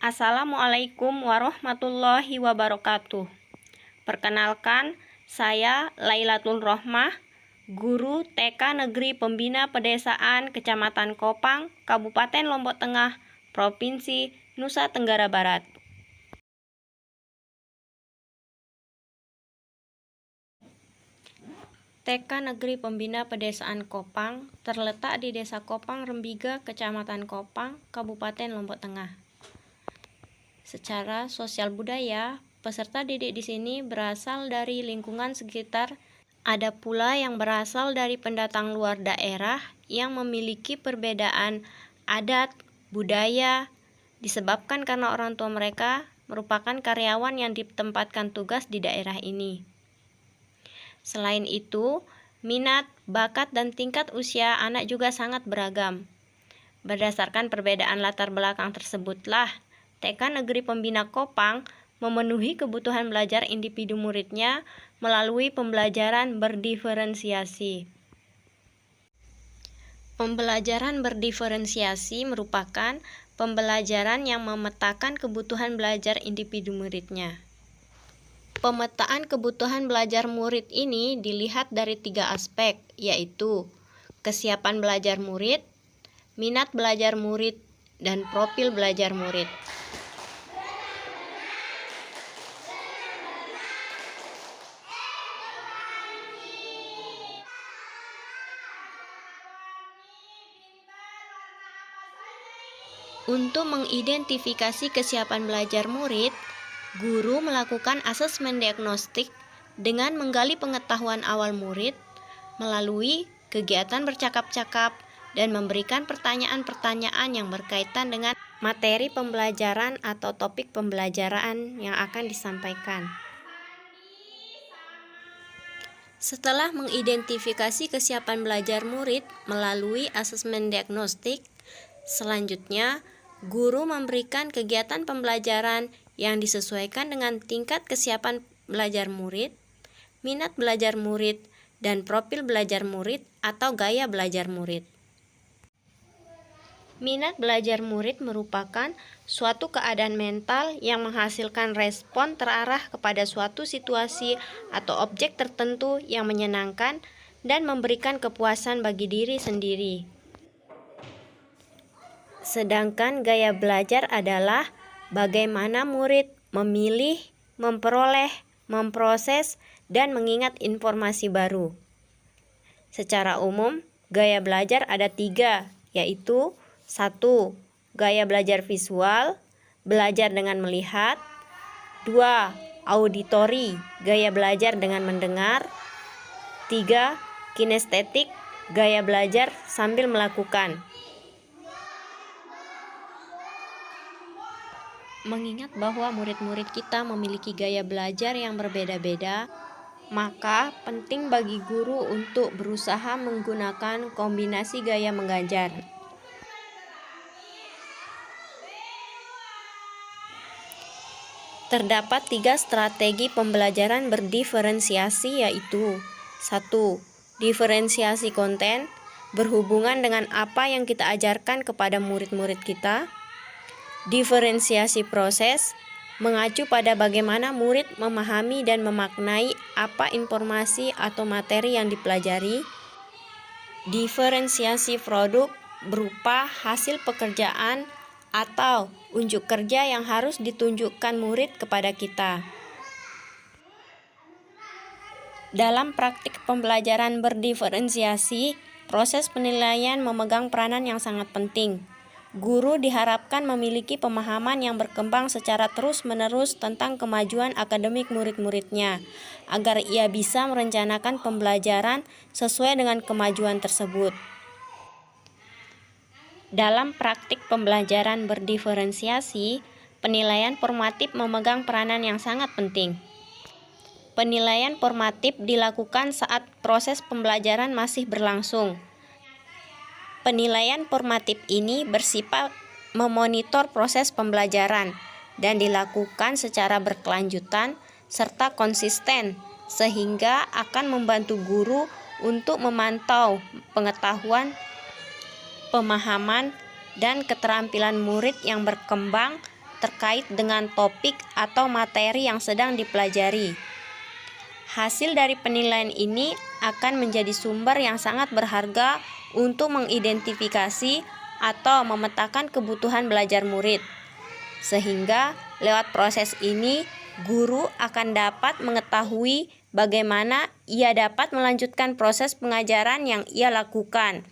Assalamualaikum warahmatullahi wabarakatuh. Perkenalkan, saya Lailatul Rohmah, guru TK Negeri Pembina Pedesaan Kecamatan Kopang, Kabupaten Lombok Tengah, Provinsi Nusa Tenggara Barat. TK Negeri Pembina Pedesaan Kopang terletak di Desa Kopang Rembiga, Kecamatan Kopang, Kabupaten Lombok Tengah. Secara sosial budaya, peserta didik di sini berasal dari lingkungan sekitar. Ada pula yang berasal dari pendatang luar daerah yang memiliki perbedaan adat, budaya, disebabkan karena orang tua mereka merupakan karyawan yang ditempatkan tugas di daerah ini. Selain itu, minat, bakat, dan tingkat usia anak juga sangat beragam. Berdasarkan perbedaan latar belakang tersebutlah, TK Negeri Pembina Kopang memenuhi kebutuhan belajar individu muridnya melalui pembelajaran berdiferensiasi. Pembelajaran berdiferensiasi merupakan pembelajaran yang memetakan kebutuhan belajar individu muridnya. Pemetaan kebutuhan belajar murid ini dilihat dari 3 aspek, yaitu kesiapan belajar murid, minat belajar murid, dan profil belajar murid. Untuk mengidentifikasi kesiapan belajar murid, guru melakukan asesmen diagnostik dengan menggali pengetahuan awal murid melalui kegiatan bercakap-cakap dan memberikan pertanyaan-pertanyaan yang berkaitan dengan materi pembelajaran atau topik pembelajaran yang akan disampaikan. Setelah mengidentifikasi kesiapan belajar murid melalui asesmen diagnostik, selanjutnya guru memberikan kegiatan pembelajaran yang disesuaikan dengan tingkat kesiapan belajar murid, minat belajar murid, dan profil belajar murid atau gaya belajar murid. Minat belajar murid merupakan suatu keadaan mental yang menghasilkan respon terarah kepada suatu situasi atau objek tertentu yang menyenangkan dan memberikan kepuasan bagi diri sendiri. Sedangkan gaya belajar adalah bagaimana murid memilih, memperoleh, memproses, dan mengingat informasi baru. Secara umum, gaya belajar ada 3, yaitu 1. Gaya belajar visual, belajar dengan melihat. 2. Auditori, gaya belajar dengan mendengar. 3. Kinestetik, gaya belajar sambil melakukan. Mengingat bahwa murid-murid kita memiliki gaya belajar yang berbeda-beda, maka penting bagi guru untuk berusaha menggunakan kombinasi gaya mengajar. Terdapat 3 strategi pembelajaran berdiferensiasi, yaitu 1. Diferensiasi konten, berhubungan dengan apa yang kita ajarkan kepada murid-murid kita. Diferensiasi proses, mengacu pada bagaimana murid memahami dan memaknai apa informasi atau materi yang dipelajari. Diferensiasi produk, berupa hasil pekerjaan atau unjuk kerja yang harus ditunjukkan murid kepada kita. Dalam praktik pembelajaran berdiferensiasi, proses penilaian memegang peranan yang sangat penting. Guru diharapkan memiliki pemahaman yang berkembang secara terus-menerus tentang kemajuan akademik murid-muridnya, agar ia bisa merencanakan pembelajaran sesuai dengan kemajuan tersebut. Dalam praktik pembelajaran berdiferensiasi, penilaian formatif memegang peranan yang sangat penting. Penilaian formatif dilakukan saat proses pembelajaran masih berlangsung. Penilaian formatif ini bersifat memonitor proses pembelajaran dan dilakukan secara berkelanjutan serta konsisten, sehingga akan membantu guru untuk memantau pengetahuan, pemahaman, dan keterampilan murid yang berkembang terkait dengan topik atau materi yang sedang dipelajari. Hasil dari penilaian ini akan menjadi sumber yang sangat berharga untuk mengidentifikasi atau memetakan kebutuhan belajar murid. Sehingga lewat proses ini, guru akan dapat mengetahui bagaimana ia dapat melanjutkan proses pengajaran yang ia lakukan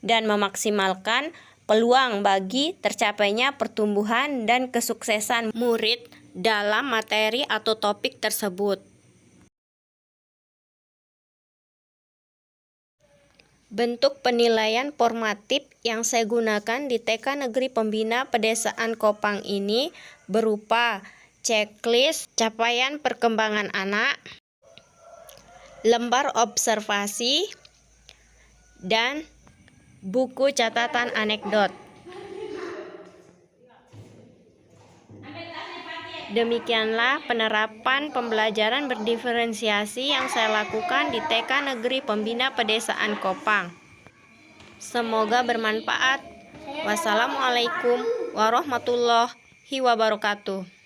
dan memaksimalkan peluang bagi tercapainya pertumbuhan dan kesuksesan murid dalam materi atau topik tersebut. Bentuk penilaian formatif yang saya gunakan di TK Negeri Pembina Pedesaan Kopang ini berupa checklist capaian perkembangan anak, lembar observasi, dan buku catatan anekdot. Demikianlah penerapan pembelajaran berdiferensiasi yang saya lakukan di TK Negeri Pembina Pedesaan Kopang. Semoga bermanfaat. Wassalamualaikum warahmatullahi wabarakatuh.